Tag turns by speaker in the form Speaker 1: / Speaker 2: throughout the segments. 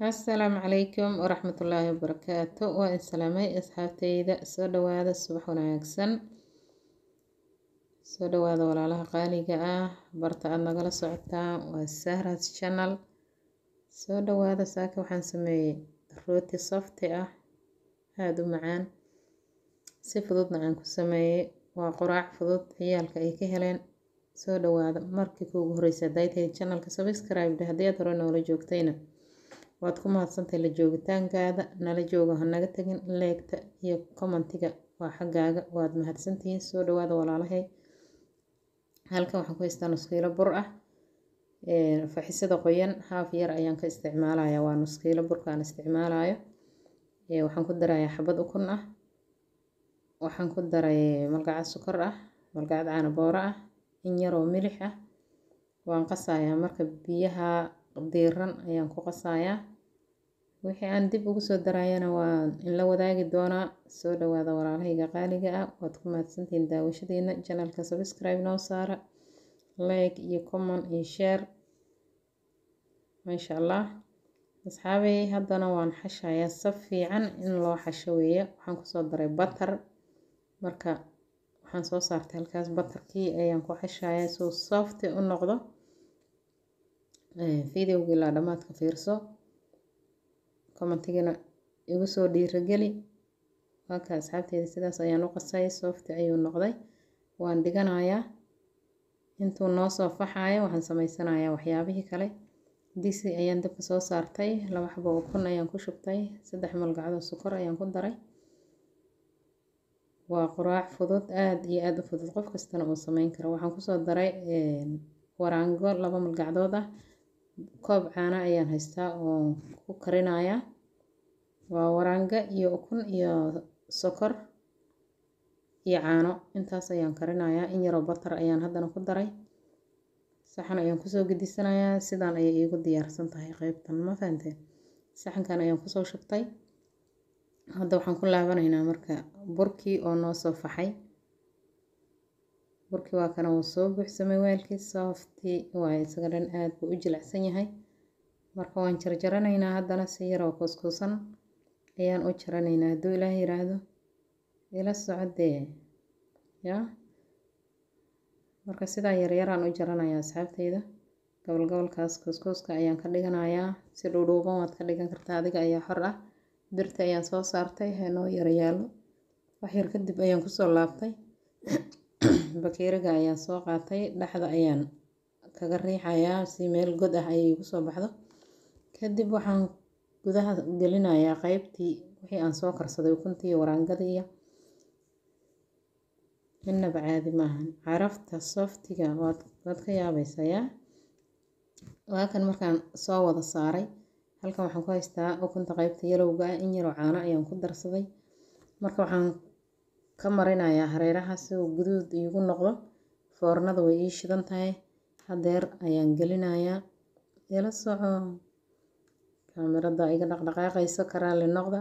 Speaker 1: السلام عليكم ورحمة الله وبركاته وإسلامي أصحابتي إذا سودوا هذا الصبح وناكسن سودوا هذا ولا لها قالي برتا أنا قال صعدتا والسهرة الشانل سودوا هذا ساكو حنسمي روتي صفتي هادو معان si fududna aan ku sameeyay waa quraac fudud ciyaalka ay ka heleen soo dhawaada markii kuugu horreysay daytay channelka subscribe haddii aad hore noola joogtayna waad ku mahadsantahay la joogitaankaada nala jooga ha naga tagin leegta iyo commentiga waa xaggaaga waad mahadsantihiin soo dhawaada walaalahay halkan waxaan ku haystaa nus kiilo bur ah faxisada qoyan haaf yar ayaan ka isticmaalayaa waa nus kiilo burka aan isticmaalayo waxaan ku darayaa xabad ukun ah waxaan ku daray malgacad sokor ah malgacad caano booro ah in yar oo milix ah waan qasayaa marka biyaha diiran ayaan ku qasayaa wixii aan dib ugu soo darayana waan in la wadaagi doonaa soo dhawaada walaalahayga qaaliga ah waad ku mahadsantihiin daawashadiina channelka subscribe noo saara like iyo comment iyo share masha Allah asxaabay haddana waan xashayaa saf fiican in loo xasho weeye waxaan ku soo daray butter marka waxaan soo saartay halkaas butterkii ayaan ku xashayaa soo soft u noqdo videoga la dhamaadka fiirso commentigana igu soo dhiirigeli waaka asxaabteyda sidaas ayaan u qasay soft ayuu noqday waan dhiganayaa intuu noo soo faxayo waxaan sameysanayaa waxyaabihii kale disi ayaan dabka soo saartay laba xabo ukun ayaan ku shubtay 3 malgacad oo sokor ayaan ku daray waa quraac fudud aad iyo aad u fudud qof kastana uu sameyn karo waxaan ku soo daray waraango 2 malgacdood ah koob caano ayaan haystaa oo ku karinayaa waa waraanga iyo ukun iyo sokor iyo caano intaas ayaan karinayaa in yar oo butter ayaan haddana ku daray saxan ayaan ku soo gudisanayaa sidaan ay iigu diyaarsan tahay qaybtan ma fahanteen saxankan ayaan ku soo shubtay hadda waxaan ku laabanaynaa marka burkii oo noo soo faxay burkii waa kana uu soo buuxsamay weelkii softi waa isaga dhan aad buu u jilicsan yahay marka waan jarjaranaynaa haddana si yar oo kuskuusan ayaan u jaranaynaa hadduu ilaahay yiraahdo ila socodee ya marka sidaa yar yaraan u jaranayaa asxaabteyda gobolkaas kuskuuska ayaan ka dhiganayaa si dhuudhuuban waad ka dhigan kartaa adiga ayaa xor ah birta ayaan soo saartay hanoo yar yaalo wax yar kadib ayaan ku soo laabtay bakeeriga ayaan soo qaatay dhaxda ayaan kaga riixayaa si meel god ah ay igu soo baxdo kadib waxaan gudaha gelinayaa qaybtii wixii aan soo karsaday ukuntii iyo waraangadii iyo innaba caadi maahan carafta softiga waad ka yaabaysaa waa kan markaan soo wada saaray halkan waxaan ku haystaa ukunta qaybta yelowga in yar oo caano ayaan ku darsaday marka waxaan ka marinayaa hareeraha si uu guduud iigu noqdo foornada way ii shidan tahay hadeer ayaan gelinayaa ila soco kaamirada iga dhaqdhaqaaqayso karaali noqda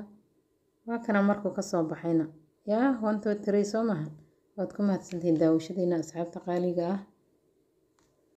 Speaker 1: waa kana markuu ka soo baxayna 1 2 3 soo mahan waad ku mahadsantihiin daawashadiina asxaabta qaaliga ah